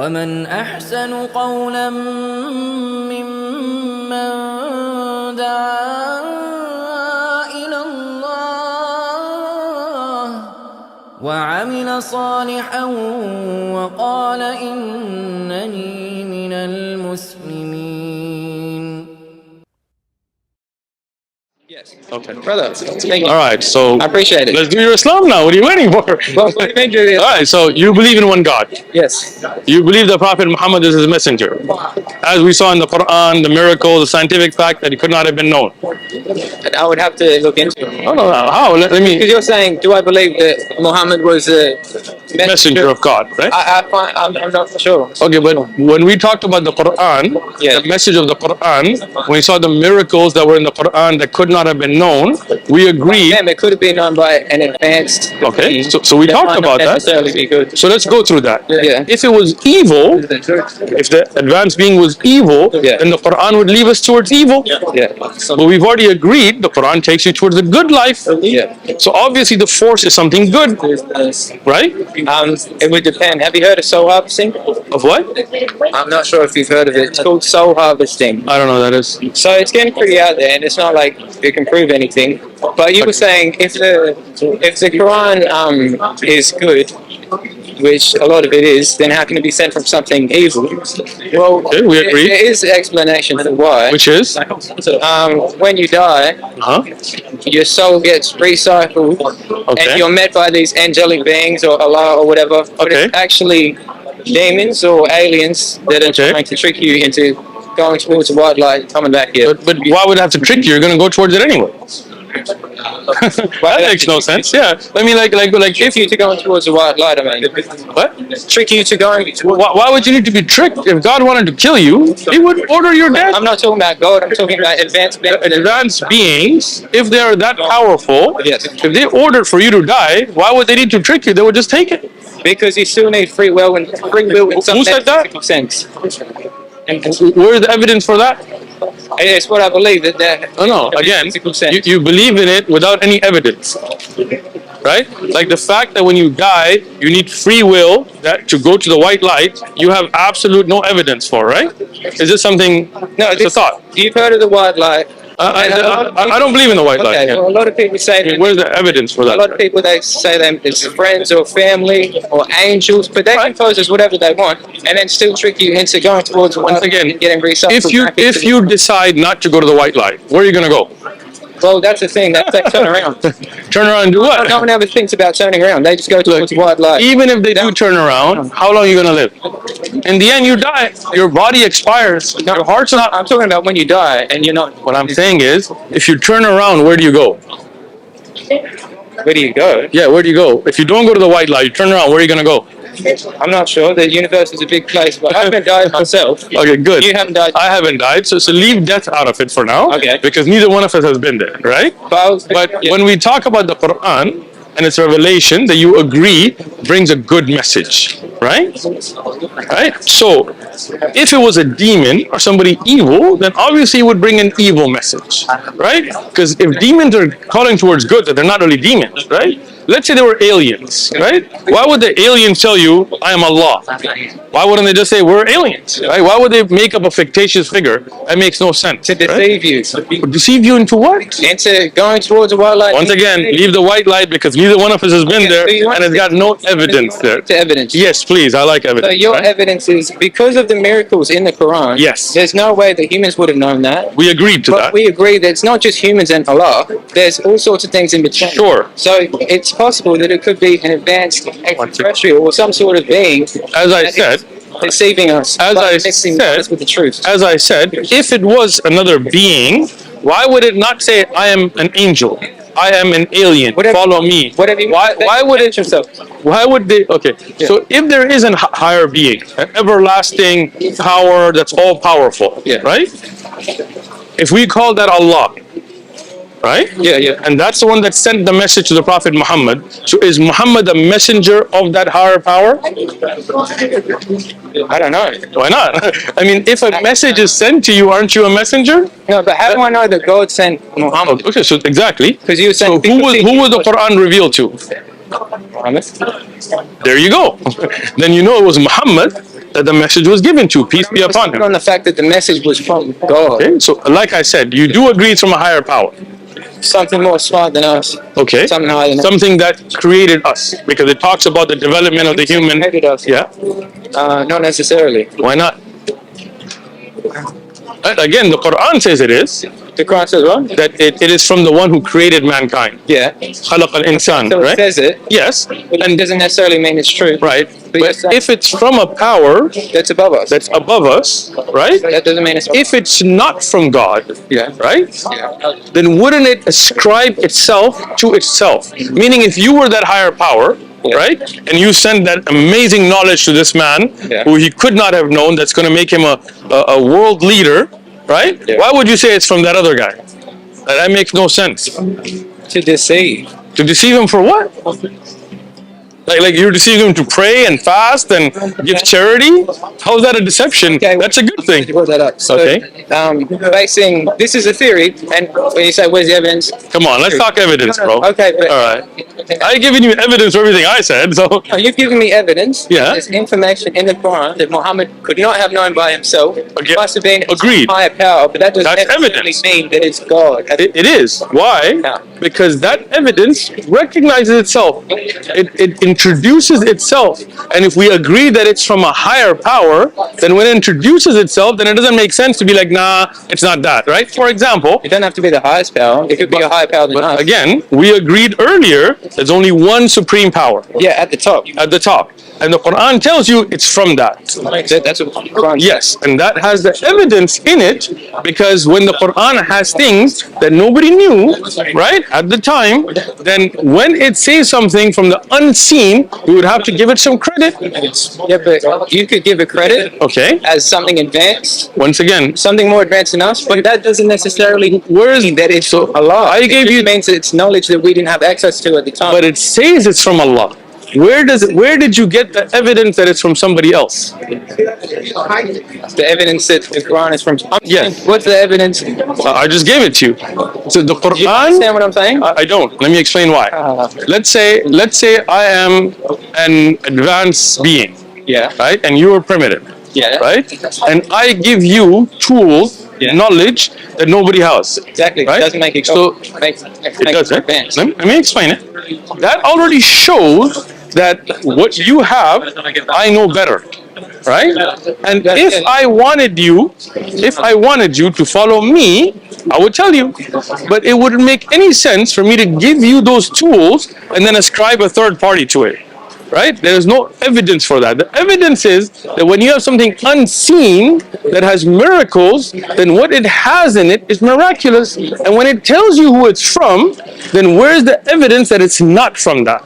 ومن أحسن قولا ممن دعا إلى الله وعمل صالحا وقال إنني من المسلمين. Yes. Okay. Brother, thank you. All right, so I appreciate it. let's do your Islam now. What are you waiting for? Well, what do you mean, Julius? All right, so you believe in one God. Yes. You believe the Prophet Muhammad is his messenger. As we saw in the Quran, the miracle, the scientific fact that he could not have been known. I would have to look into it. Oh, no, how? Let me. Because you're saying, do I believe that Muhammad was a Messenger of God, right? I'm not sure. Okay, but when we talked about the Quran, Yeah. the message of the Quran, when we saw the miracles that were in the Quran that could not have been known, we agreed. Damn, it could have been known by an advanced. Okay, so we talked about that. Necessarily be good. So let's go through that. Yeah. If it was evil, if the advanced being was evil, Yeah. then the Quran would leave us towards evil. Yeah. But we've already agreed the Quran takes you towards the good life. Yeah. So obviously the force is something good, right? It would depend. Have you heard of soul harvesting? Of what? I'm not sure if you've heard of it. It's called soul harvesting. I don't know what that is. So it's getting pretty out there, and it's not like it can prove anything. But you were saying if the Quran is good, which a lot of it is, then how can it be sent from something evil? Well, Okay, we agree. there is an explanation for why. Which is? When you die, Huh? your soul gets recycled, Okay. and you're met by these angelic beings or Allah or whatever. But Okay. it's actually demons or aliens that are Okay. trying to trick you into going towards the white light, coming back here. But why would it have to trick you? You're going to go towards it anyway. That makes no sense. Yeah. I mean, like Trick you to going towards the white light, I mean. what? Trick you to going towards... Why would you need to be tricked? If God wanted to kill you, He would order your death. I'm not talking about God, I'm talking about advanced beings. Advanced beings, if they are that powerful, Yes. if they ordered for you to die, why would they need to trick you? They would just take it. Because you still need free will in some Who said that? metaphysical sense. Where's the evidence for that? It's what I believe that No. Again, metaphysical sense. you believe in it without any evidence, right? Like the fact that when you die, you need free will that to go to the white light. You have absolute no evidence for, right? Is this something? No, it's a thought. You've heard of the white light. I don't believe in the white light. Okay, Yeah. well, a lot of people say that. Where's the evidence for A lot that? of people, they say them it's friends or family or angels, but they can pose as whatever they want and then still trick you into going towards Once again, getting recycled. if you decide not to go to the white light, where are you going to go? Well, that's the thing. They turn around. Turn around and do what? No one ever thinks about turning around. They just go towards the white light. Even if they do turn around, how long are you going to live? In the end, you die. Your body expires. Your heart's not. I'm talking about when you die and you're not. What I'm saying is, if you turn around, where do you go? Where do you go? Yeah, where do you go? If you don't go to the white light, you turn around, where are you going to go? I'm not sure. The universe is a big place, but I haven't died myself. Okay, good. You haven't died. I haven't died, so leave death out of it for now. Okay. Because neither one of us has been there, right? But yeah. when we talk about the Quran and its revelation, that you agree brings a good message, right? Right? So, if it was a demon or somebody evil, then obviously it would bring an evil message, right? Because if demons are calling towards good, then they're not really demons, right? Let's say they were aliens, right? Why would the aliens tell you, I am Allah? Why wouldn't they just say, we're aliens, right? Why would they make up a fictitious figure? That makes no sense. To deceive you. Deceive you into what? Into going towards the white light. Once again, leave the white light because neither one of us has been there and it's got no evidence there. To evidence. Yes, please, I like So evidence. your right? evidence is because of the miracles in the Quran. Yes. There's no way that humans would have known that. We agreed to But that. we agree that it's not just humans and Allah. There's all sorts of things in between. Sure. So it's possible that it could be an advanced extraterrestrial or some sort of being As I that said, is deceiving us. As but I mixing said- us with the truth. if it was another being, why would it not say, I am an angel? I am an alien. Whatever- Follow me. Whatever. Why would it? yourself? Why would they? Okay. Yeah. So if there is a higher being, an everlasting power that's all powerful, Yeah. right? If we call that Allah, right? Yeah, yeah. And that's the one that sent the message to the Prophet Muhammad. So is Muhammad a messenger of that higher power? I don't know. Why not? I mean, if a message is sent to you, aren't you a messenger? No, but how do I know that God sent Muhammad? Okay, so exactly. Because you were So saying who was the Quran revealed to? Muhammad? There you go. Then you know it was Muhammad that the message was given to. Peace be upon him. On the fact that the message was from God. Okay, so like I said, you do agree it's from a higher power. Something more smart than us. Okay, Something higher than us. something that created us, because it talks about the development of the human. Created us. Yeah, Not necessarily. why not? Again, the Quran says it is. The Quran says what? That it is from the one who created mankind. Yeah. خلق الإنسان, So it right? says it, Yes, but it doesn't necessarily mean it's true. right. But But you're saying if it's from a power that's above us. that's above us, right? That doesn't mean it's If it's not from God, yeah. right? Yeah. Then wouldn't it ascribe itself to itself? Meaning, if you were that higher power, Yeah. right, and you send that amazing knowledge to this man Yeah. who he could not have known, that's going to make him a world leader, right? Yeah. Why would you say it's from that other guy? That makes no sense. To deceive. To deceive him for what? Like you're deceiving him to pray and fast and give charity? How is that a deception? Okay. That's a good thing. You brought that up. So, Okay. basing this is a theory, and when you say where's the evidence? Come on, let's talk evidence, bro. Okay, but All right. I've given you evidence for everything I said, so oh, you've given me evidence. Yeah. There's information in the Quran that Muhammad could not have known by himself. Okay. It must have been Agreed. a higher power, but that doesn't That's necessarily evidence. mean that it's God. it is. Why? Yeah. Because that evidence recognizes itself. It introduces itself. And if we agree that it's from a higher power, then when it introduces itself, then it doesn't make sense to be like, nah, it's not that, right? For example, It doesn't have to be the highest power. It could be a higher power than us. again, we agreed earlier there's only one supreme power Yeah, at the top. at the top. And the Quran tells you it's from that. That's what the Quran says. Yes, and that has the evidence in it, because when the Quran has things that nobody knew, right, at the time, then when it says something from the unseen, we would have to give it some credit. Yeah, but you could give it credit Okay, as something advanced, once again, something more advanced than us, but that doesn't necessarily mean that it's Allah. I gave It you- means it's knowledge that we didn't have access to at the time. but it says it's from Allah. Where did you get the evidence that it's from somebody else? The evidence that the Quran is from. Yes. What's the evidence? I just gave it to you. So the Do you Quran. understand what I'm saying? I don't. Let me explain why. Let's say I am an advanced being, Yeah. right? And you are primitive, Yeah. right? And I give you tools, Yeah. knowledge that nobody has. Exactly. Right? It doesn't make it go. So Makes it does. it Right? advanced. Let me explain it. That already shows that what you have, I know better. Right? And if I wanted you to follow me, I would tell you. But it wouldn't make any sense for me to give you those tools and then ascribe a third party to it. Right? There is no evidence for that. The evidence is that when you have something unseen that has miracles, then what it has in it is miraculous. And when it tells you who it's from, then where's the evidence that it's not from that?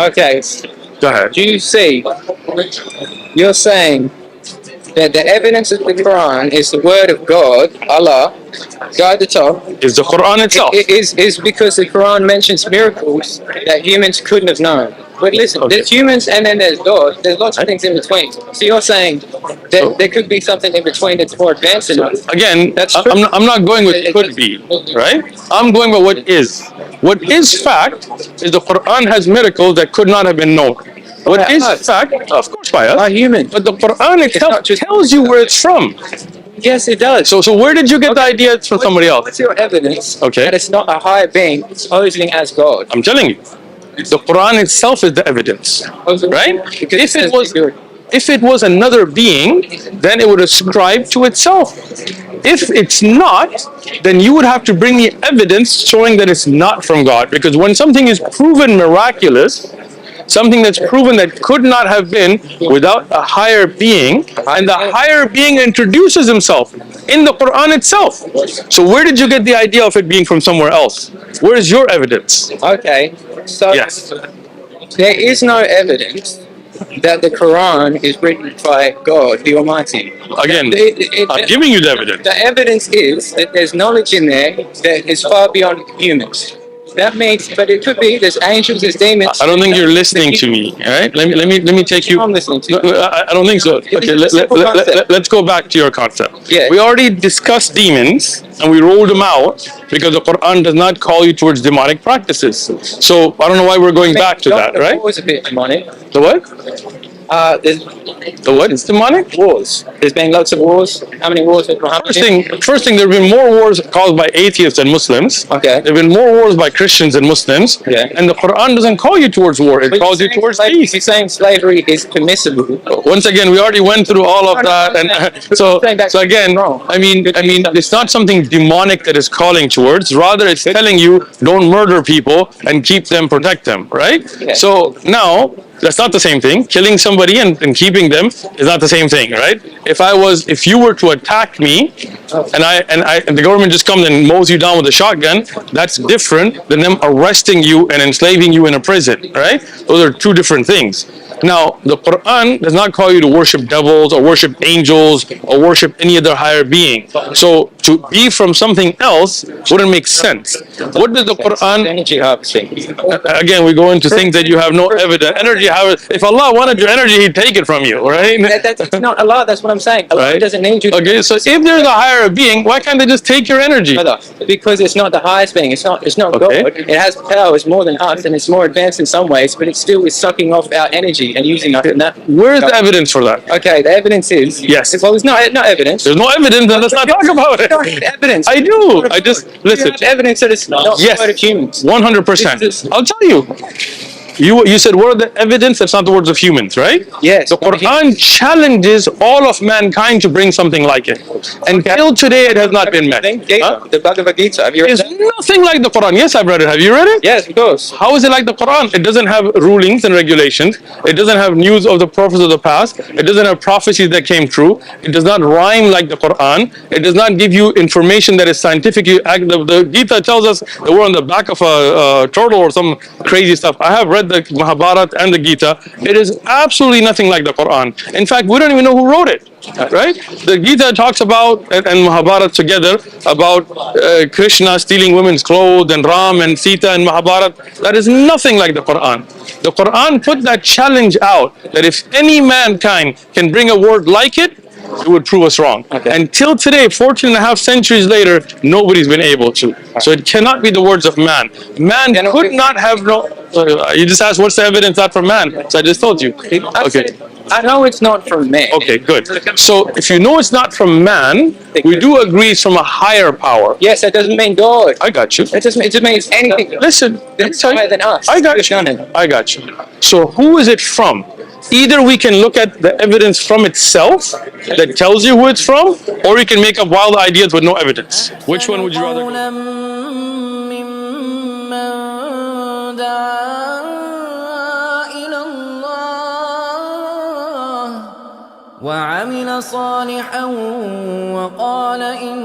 Okay. Go ahead. Do you see? You're saying that the evidence of the Quran is the word of God, Allah, God at the top. Is the Quran itself. It is because the Quran mentions miracles that humans couldn't have known. But listen, Okay. there's humans and then there's God. There's lots of things in between. So you're saying that there could be something in between that's more advanced than us. Again, That's true. I'm not going with could be, right? I'm going by what is. What is fact is the Quran has miracles that could not have been known. What By is us. fact, of course by us, By humans. but the Quran itself not just- tells you where it's from. Yes, it does. So where did you get the idea it's from somebody else? What's your evidence Okay. that it's not a higher being posing as God? I'm telling you, the Quran itself is the evidence, right? Because it If it says was, good. if it was another being, then it would ascribe to itself. If it's not, then you would have to bring me evidence showing that it's not from God. Because when something is proven miraculous, something that's proven that could not have been without a higher being, and the higher being introduces himself in the Quran itself. So where did you get the idea of it being from somewhere else? Where is your evidence? Okay, so Yes. there is no evidence that the Quran is written by God, the Almighty. Again, I'm giving you the evidence. The evidence is that there's knowledge in there that is far beyond humans. That means, but it could be there's angels, there's demons. I don't think you're listening to me. All right, let me take you. I'm listening to you. No, I don't think so. Okay, let's go back to your concept. Yeah. We already discussed demons and we rolled them out because the Quran does not call you towards demonic practices. So I don't know why we're going back to that, right? It was a bit demonic. The what? There's The what? It's demonic? wars. There's been lots of wars. How many wars have Muhammad been? First thing, there have been more wars caused by atheists than Muslims. Okay. There have been more wars by Christians than Muslims. Yeah. And the Quran doesn't call you towards war, it calls you towards peace. You're saying slavery is permissible. Once again, we already went through all of that, and so again, wrong. I mean, it's not something demonic that is calling towards. Rather, it's telling you don't murder people and keep them, protect them, right? Yeah. So now that's not the same thing. Killing somebody and keeping them is not the same thing, right? If you were to attack me, and the government just comes and mows you down with a shotgun, that's different than them arresting you and enslaving you in a prison, right? Those are two different things. Now, the Quran does not call you to worship devils or worship angels or worship any other higher being. So to be from something else wouldn't make sense. What does the Quran? Energy harvesting. Again, we go into things that you have no evidence. Energy, if Allah wanted your energy, He'd take it from you, right? That's not Allah. That's what I'm saying. Allah Right. doesn't need you. Okay, so if there's a higher being, why can't they just take your energy? Brother, because it's not the highest being. It's not Okay. God. It has powers more than us, and it's more advanced in some ways. But it still is sucking off our energy and using us in that. Where's the evidence for that? Okay, the evidence is Yes. Well, there's no evidence. There's no evidence, then let's not talk about it. You don't have evidence. I do. I just listen. You have evidence that it's not Yes. the word of humans. 100%. I'll tell you. You said, what are the evidence? That's not the words of humans, right? Yes. The Quran challenges all of mankind to bring something like it. Until today, it has not been met. Gita, Huh? the Bhagavad Gita. Have you read It's that? nothing like the Quran. Yes, I've read it. Have you read it? Yes, of course. How is it like the Quran? It doesn't have rulings and regulations. It doesn't have news of the prophets of the past. It doesn't have prophecies that came true. It does not rhyme like the Quran. It does not give you information that is scientifically. The Gita tells us that we're on the back of a turtle or some crazy stuff. I have read the Bhagavad and the Gita. It is absolutely nothing like the Quran. In fact, we don't even know who wrote it. Right? The Gita talks about, and Mahabharata together, about Krishna stealing women's clothes, and Ram and Sita and Mahabharata. That is nothing like the Quran. The Quran put that challenge out that if any mankind can bring a word like it, it would prove us wrong. Okay. Until today, 14 and a half centuries later, nobody's been able to. So it cannot be the words of man. Man could not have no. You just asked, what's the evidence not from man? So I just told you. Okay. I know it's not from man. Okay, good. So if you know it's not from man, we do agree it's from a higher power. Yes, that doesn't mean God. I got you. It just means anything. Listen, That's higher than us. I got you. I got you. So who is it from? Either we can look at the evidence from itself that tells you who it's from, or we can make up wild ideas with no evidence. Which one would you rather go? قولا ممن دعا إلى الله وعمل صالحا وقال إن